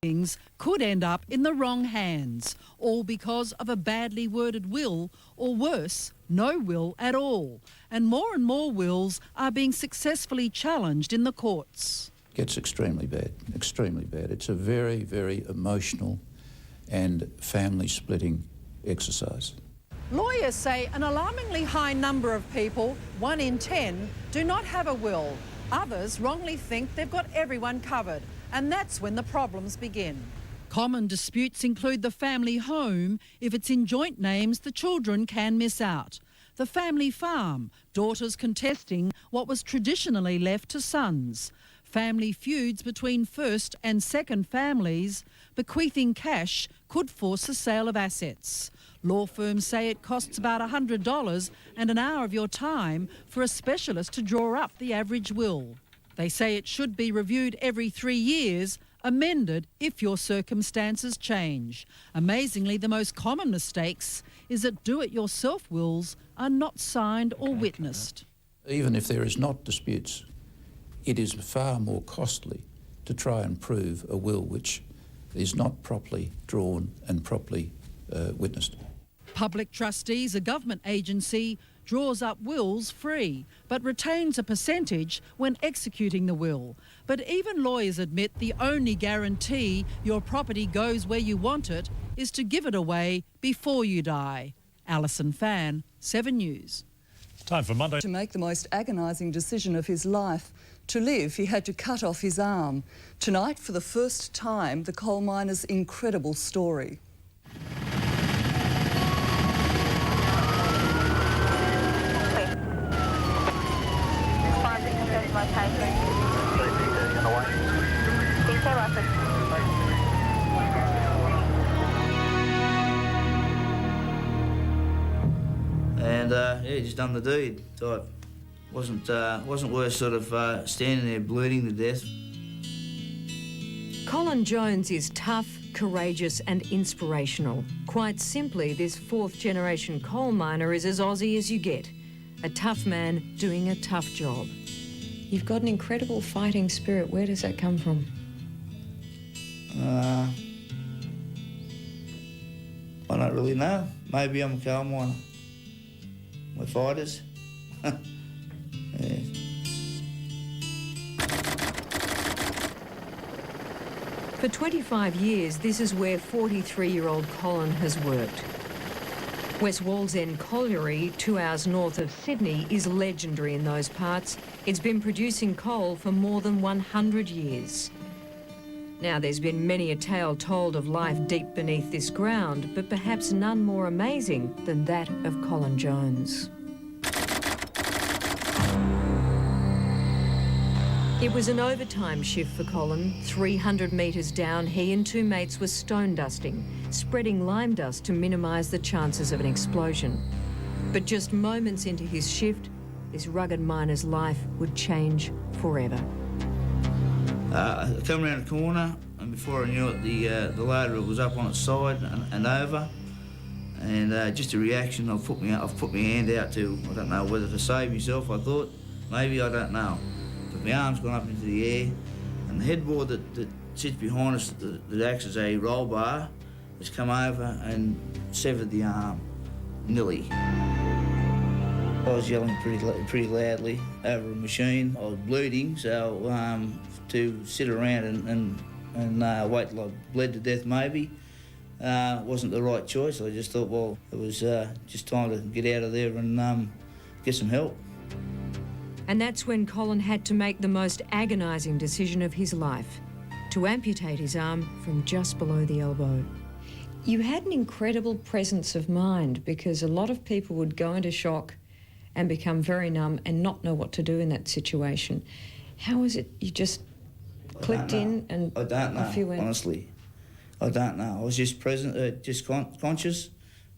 things could end up in the wrong hands, all because of a badly worded will, or worse, no will at all. And more wills are being successfully challenged in the courts. It gets extremely bad, extremely bad. It's a very, very emotional and family-splitting exercise. Lawyers say an alarmingly high number of people, 1 in 10, do not have a will. Others wrongly think they've got everyone covered, and that's when the problems begin. Common disputes include the family home. If it's in joint names, the children can miss out. The family farm, daughters contesting what was traditionally left to sons. Family feuds between first and second families. Bequeathing cash could force the sale of assets. Law firms say it costs about $100 and an hour of your time for a specialist to draw up the average will. They say it should be reviewed every 3 years, amended if your circumstances change. Amazingly, the most common mistakes is that do-it-yourself wills are not signed or witnessed. Even if there is not disputes, it is far more costly to try and prove a will which is not properly drawn and properly witnessed. Public Trustees, a government agency, draws up wills free, but retains a percentage when executing the will. But even lawyers admit the only guarantee your property goes where you want it is to give it away before you die. Alison Fan, 7 News. Time for Monday. To make the most agonising decision of his life. To live, he had to cut off his arm. Tonight, for the first time, the coal miner's incredible story. And yeah, just done the deed. Thought wasn't worth sort of standing there bleeding to death. Colin Jones is tough, courageous and inspirational. Quite simply, this fourth-generation coal miner is as Aussie as you get. A tough man doing a tough job. You've got an incredible fighting spirit. Where does that come from? I don't really know. Maybe I'm a coal miner. We're fighters. Yeah. For 25 years, this is where 43-year-old Colin has worked. West Wallsend Colliery, 2 hours north of Sydney, is legendary in those parts. It's been producing coal for more than 100 years. Now, there's been many a tale told of life deep beneath this ground, but perhaps none more amazing than that of Colin Jones. It was an overtime shift for Colin. 300 metres down, he and 2 mates were stone dusting, spreading lime dust to minimise the chances of an explosion. But just moments into his shift, this rugged miner's life would change forever. I come around the corner, and before I knew it, the loader was up on its side and over. And just a reaction, I've put my hand out to, I don't know whether to save myself, I thought. Maybe, I don't know. But my arm's gone up into the air, and the headboard that sits behind us that acts as a roll bar has come over and severed the arm, nearly. I was yelling pretty loudly over a machine. I was bleeding, so to sit around and wait till I bled to death maybe wasn't the right choice. I just thought, well, it was just time to get out of there and get some help. And that's when Colin had to make the most agonising decision of his life, to amputate his arm from just below the elbow. You had an incredible presence of mind, because a lot of people would go into shock and become very numb and not know what to do in that situation. How was it you just clicked in and I don't know, off you went? Honestly. I don't know. I was just present, just conscious,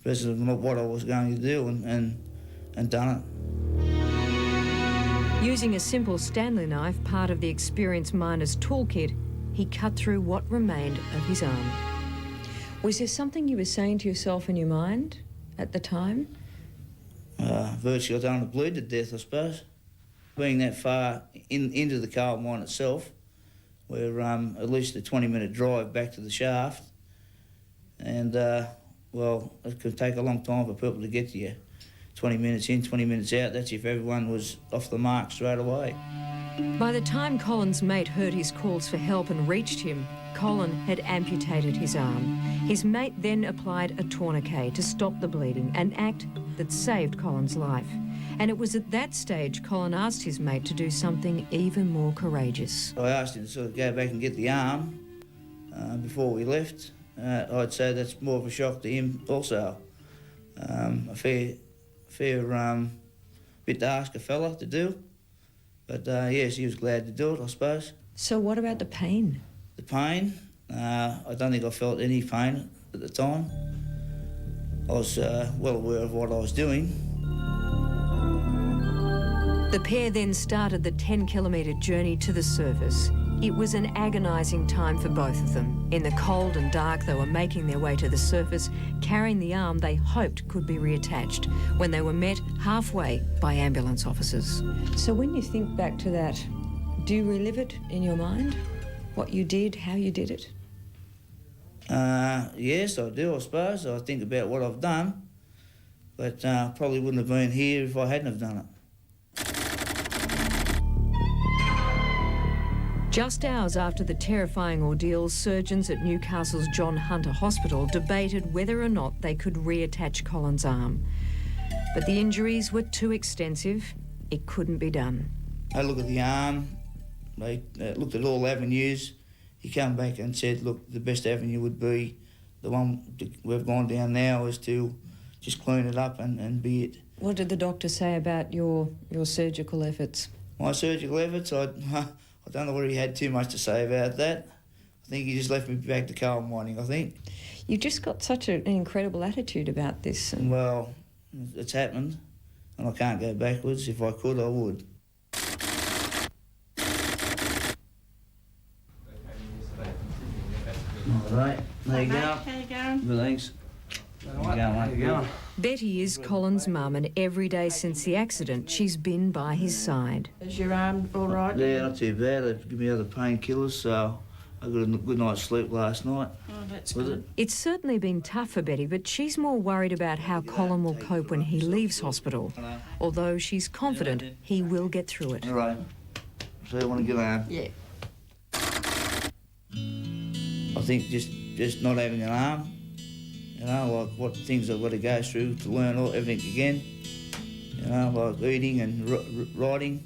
present of what I was going to do and done it. Using a simple Stanley knife, part of the experienced miner's toolkit, he cut through what remained of his arm. Was there something you were saying to yourself in your mind at the time? Virtually I don't want to bleed to death, I suppose. Being that far into the coal mine itself, We're at least a 20-minute drive back to the shaft, and well, it could take a long time for people to get to you. 20 minutes in, 20 minutes out, that's if everyone was off the mark straight away. By the time Colin's mate heard his calls for help and reached him, Colin had amputated his arm. His mate then applied a tourniquet to stop the bleeding, an act that saved Colin's life. And it was at that stage Colin asked his mate to do something even more courageous. I asked him to sort of go back and get the arm before we left. I'd say that's more of a shock to him also. A fair bit to ask a fella to do. But yes, he was glad to do it, I suppose. So what about the pain? The pain, I don't think I felt any pain at the time. I was well aware of what I was doing. The pair then started the 10-kilometre journey to the surface. It was an agonising time for both of them. In the cold and dark, they were making their way to the surface, carrying the arm they hoped could be reattached, when they were met halfway by ambulance officers. So when you think back to that, do you relive it in your mind? What you did, how you did it? Yes, I do, I suppose. I think about what I've done, but probably wouldn't have been here if I hadn't have done it. Just hours after the terrifying ordeal, surgeons at Newcastle's John Hunter Hospital debated whether or not they could reattach Colin's arm. But the injuries were too extensive. It couldn't be done. I looked at the arm, they looked at all avenues. He came back and said, look, the best avenue would be the one we've gone down now, is to just clean it up and be it. What did the doctor say about your surgical efforts? My surgical efforts, I don't know whether he had too much to say about that. I think he just left me back to coal mining, I think. You've just got such an incredible attitude about this. Well, it's happened, and I can't go backwards. If I could, I would. All right, there you go. How you going? Good, thanks. How you going? Betty is Colin's mum, and every day since the accident, she's been by his side. Is your arm all right? Yeah, not too bad. They've given me other painkillers, so I got a good night's sleep last night. Oh, that's Was good. it? It's certainly been tough for Betty, but she's more worried about how Colin will cope when he leaves hospital, although she's confident he will get through it. All right. So you want to get home? Yeah. I think just not having an arm, you know, like what things I've got to go through to learn everything again, you know, like eating and writing,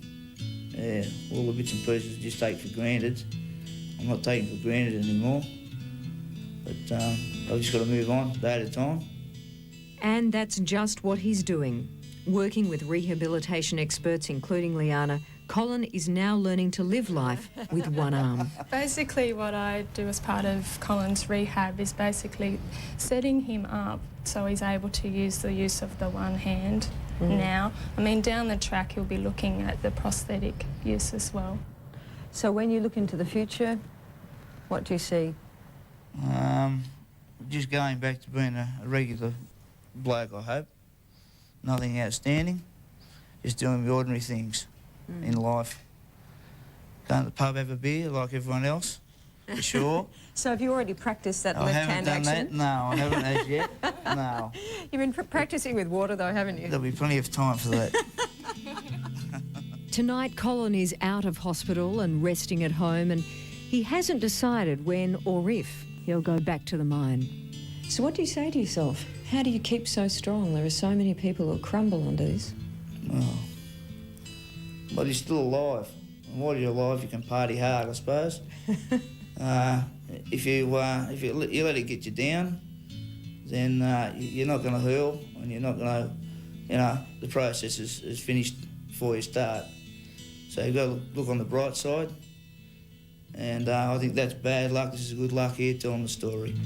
yeah, all the bits and pieces I just take for granted. I'm not taking for granted anymore, but I've just got to move on day at a time. And that's just what he's doing. Working with rehabilitation experts, including Liana, Colin is now learning to live life with one arm. Basically what I do as part of Colin's rehab is basically setting him up so he's able to use of the one hand now. I mean, down the track he'll be looking at the prosthetic use as well. So when you look into the future, what do you see? Just going back to being a regular bloke, I hope. Nothing outstanding, just doing the ordinary things in life. Going to the pub, have a beer like everyone else, for sure. So have you already practiced that I left-hand haven't done action? that, no, I haven't as yet, no. You've been practicing with water though, haven't you? There'll be plenty of time for that. Tonight, Colin is out of hospital and resting at home, and he hasn't decided when or if he'll go back to the mine. So what do you say to yourself? How do you keep so strong? There are so many people who crumble under this. Oh. But he's still alive. And while you're alive, you can party hard, I suppose. If you let it get you down, then you're not going to hurl, and you're not going to, you know, the process is finished before you start. So you've got to look on the bright side, and I think that's bad luck. This is good luck here telling the story.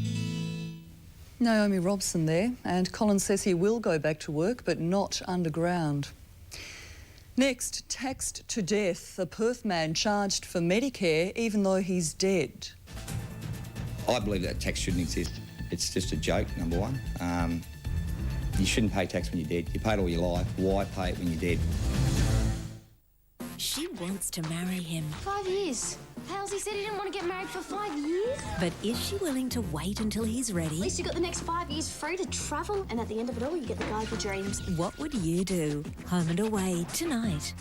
Naomi Robson there, and Colin says he will go back to work, but not underground. Next, taxed to death. A Perth man charged for Medicare even though he's dead. I believe that tax shouldn't exist. It's just a joke, number one. You shouldn't pay tax when you're dead. You paid all your life. Why pay it when you're dead? She wants to marry him. 5 years. Halsey said he didn't want to get married for 5 years. But is she willing to wait until he's ready? At least you got the next 5 years free to travel, and at the end of it all, you get the guy of your dreams. What would you do? Home and Away tonight.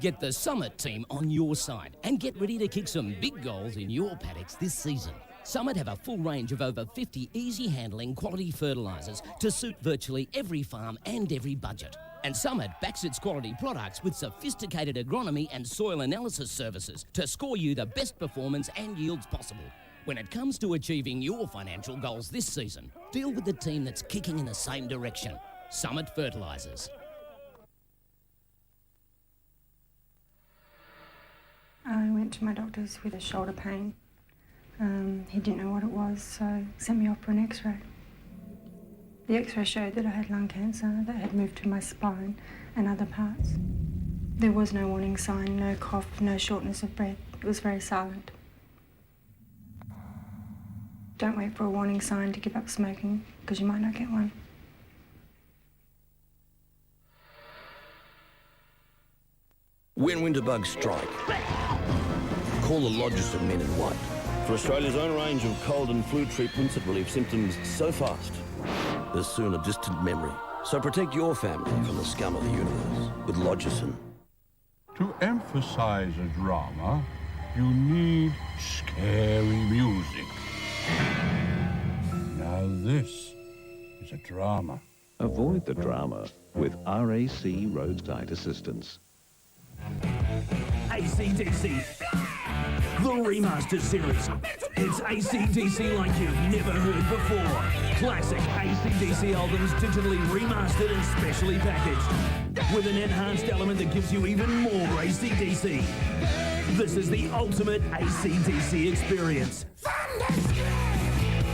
Get the Summit team on your side and get ready to kick some big goals in your paddocks this season. Summit have a full range of over 50 easy-handling quality fertilisers to suit virtually every farm and every budget. And Summit backs its quality products with sophisticated agronomy and soil analysis services to score you the best performance and yields possible. When it comes to achieving your financial goals this season, deal with the team that's kicking in the same direction. Summit Fertilisers. I went to my doctor's with a shoulder pain. He didn't know what it was, so sent me off for an x-ray. The x-ray showed that I had lung cancer that had moved to my spine and other parts. There was no warning sign, no cough, no shortness of breath. It was very silent. Don't wait for a warning sign to give up smoking, because you might not get one. When winter bugs strike, call the Lodges of Men in White for Australia's own range of cold and flu treatments that relieve symptoms so fast as soon a distant memory. So protect your family from the scum of the universe with Lodgerson. To emphasize a drama, you need scary music. Now this is a drama. Avoid the drama with RAC Roadside Assistance. AC/DC, the remastered series. It's AC/DC like you've never heard before. Classic AC/DC albums digitally remastered and specially packaged with an enhanced element that gives you even more AC/DC. This is the ultimate AC/DC experience.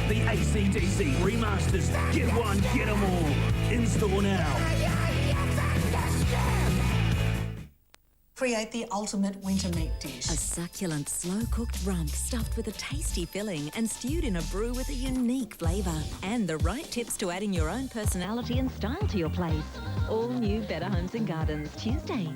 The AC/DC remasters. Get one, get them all. In store now. Create the ultimate winter meat dish. A succulent, slow-cooked rump stuffed with a tasty filling and stewed in a brew with a unique flavour. And the right tips to adding your own personality and style to your place. All new Better Homes and Gardens, Tuesday.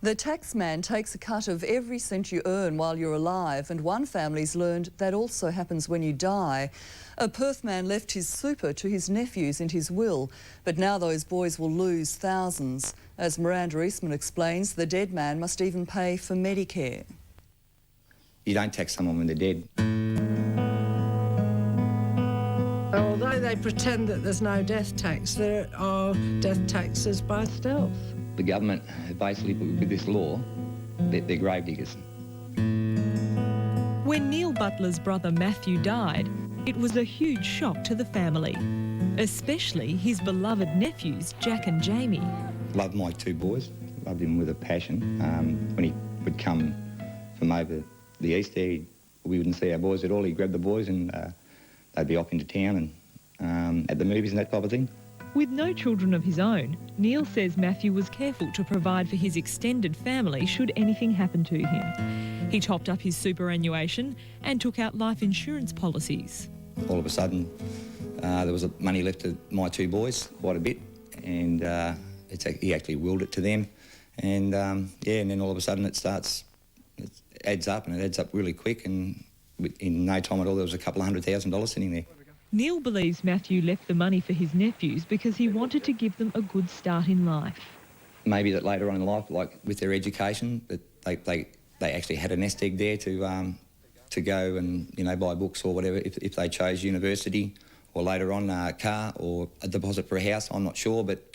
The taxman takes a cut of every cent you earn while you're alive, and one family's learned that also happens when you die. A Perth man left his super to his nephews in his will, but now those boys will lose thousands. As Miranda Eastman explains, the dead man must even pay for Medicare. You don't tax someone when they're dead. Although they pretend that there's no death tax, there are death taxes by stealth. The government, basically, with this law, they're grave diggers. When Neil Butler's brother Matthew died, it was a huge shock to the family, especially his beloved nephews, Jack and Jamie. Loved my two boys, loved him with a passion. When he would come from over the east there, we wouldn't see our boys at all. He'd grab the boys and they'd be off into town and at the movies and that type of thing. With no children of his own, Neil says Matthew was careful to provide for his extended family should anything happen to him. He topped up his superannuation and took out life insurance policies. All of a sudden, there was money left to my two boys, quite a bit, and he actually willed it to them. And and then all of a sudden it adds up, and it adds up really quick, and in no time at all there was a couple of $100,000 sitting there. Neil believes Matthew left the money for his nephews because he wanted to give them a good start in life. Maybe that later on in life, like with their education, that they actually had a nest egg there to go and buy books or whatever if they chose university, or later on a car or a deposit for a house. I'm not sure, but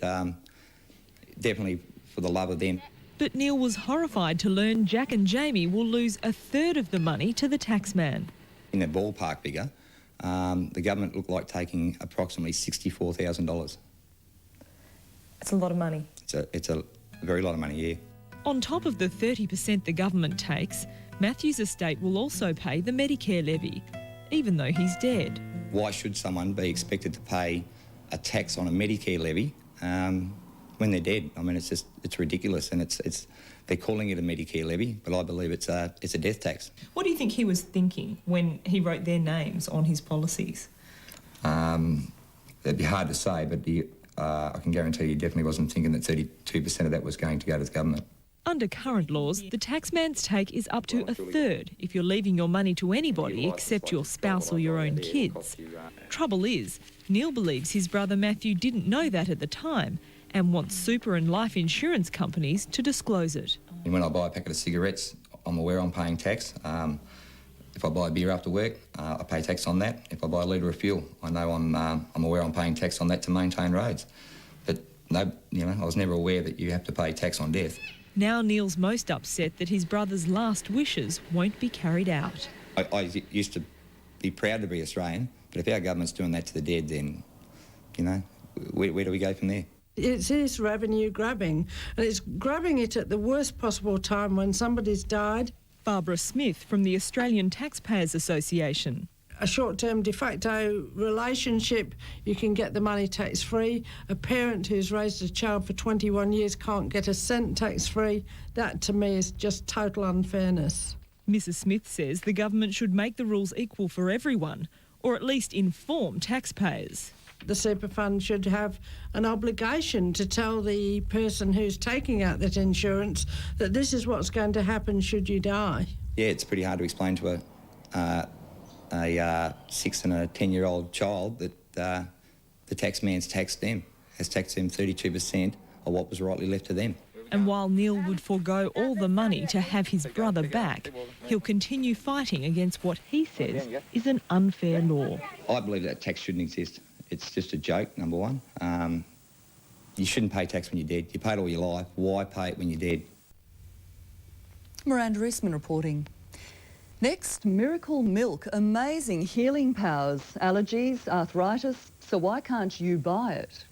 definitely for the love of them. But Neil was horrified to learn Jack and Jamie will lose a third of the money to the taxman. In a ballpark figure, the government looked like taking approximately $64,000. It's a lot of money. It's a very lot of money, yeah. On top of the 30% the government takes, Matthew's estate will also pay the Medicare levy, even though he's dead. Why should someone be expected to pay a tax on a Medicare levy when they're dead? I mean, it's ridiculous, and they're calling it a Medicare levy, but I believe it's a death tax. What do you think he was thinking when he wrote their names on his policies? It'd be hard to say, but I can guarantee he definitely wasn't thinking that 32% of that was going to go to the government. Under current laws, the taxman's take is up to a third if you're leaving your money to anybody except your spouse or your own kids. Trouble is, Neil believes his brother Matthew didn't know that at the time and wants super and life insurance companies to disclose it. And when I buy a packet of cigarettes, I'm aware I'm paying tax. If I buy a beer after work, I pay tax on that. If I buy a litre of fuel, I know I'm aware I'm paying tax on that to maintain roads. But no, I was never aware that you have to pay tax on death. Now Neil's most upset that his brother's last wishes won't be carried out. I used to be proud to be Australian, but if our government's doing that to the dead, then, where do we go from there? It is revenue grabbing, and it's grabbing it at the worst possible time when somebody's died. Barbara Smith from the Australian Taxpayers Association. A short-term de facto relationship, you can get the money tax-free. A parent who's raised a child for 21 years can't get a cent tax-free. That, to me, is just total unfairness. Mrs Smith says the government should make the rules equal for everyone, or at least inform taxpayers. The super fund should have an obligation to tell the person who's taking out that insurance that this is what's going to happen should you die. Yeah, it's pretty hard to explain to a 6 and a 10-year-old child that the taxman's taxed them, has taxed them 32% of what was rightly left to them. And while Neil would forego all the money to have his brother back, he'll continue fighting against what he says is an unfair law. I believe that tax shouldn't exist. It's just a joke, number one. You shouldn't pay tax when you're dead. You paid all your life. Why pay it when you're dead? Miranda Eastman reporting. Next, miracle milk, amazing healing powers, allergies, arthritis. So why can't you buy it?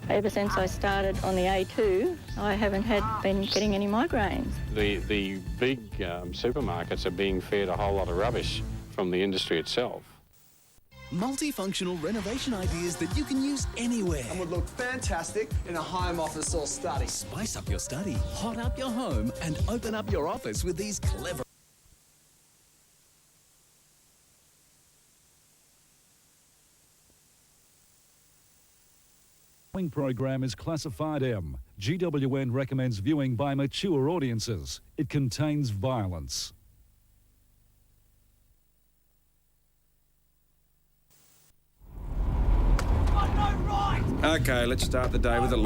Ever since I started on the A2, I haven't been getting any migraines. The big supermarkets are being fed a whole lot of rubbish from the industry itself. Multifunctional renovation ideas that you can use anywhere. And would look fantastic in a home office or study. Spice up your study, hot up your home, and open up your office with these clever... The program is classified M. GWN recommends viewing by mature audiences. It contains violence. Okay, let's start the day with a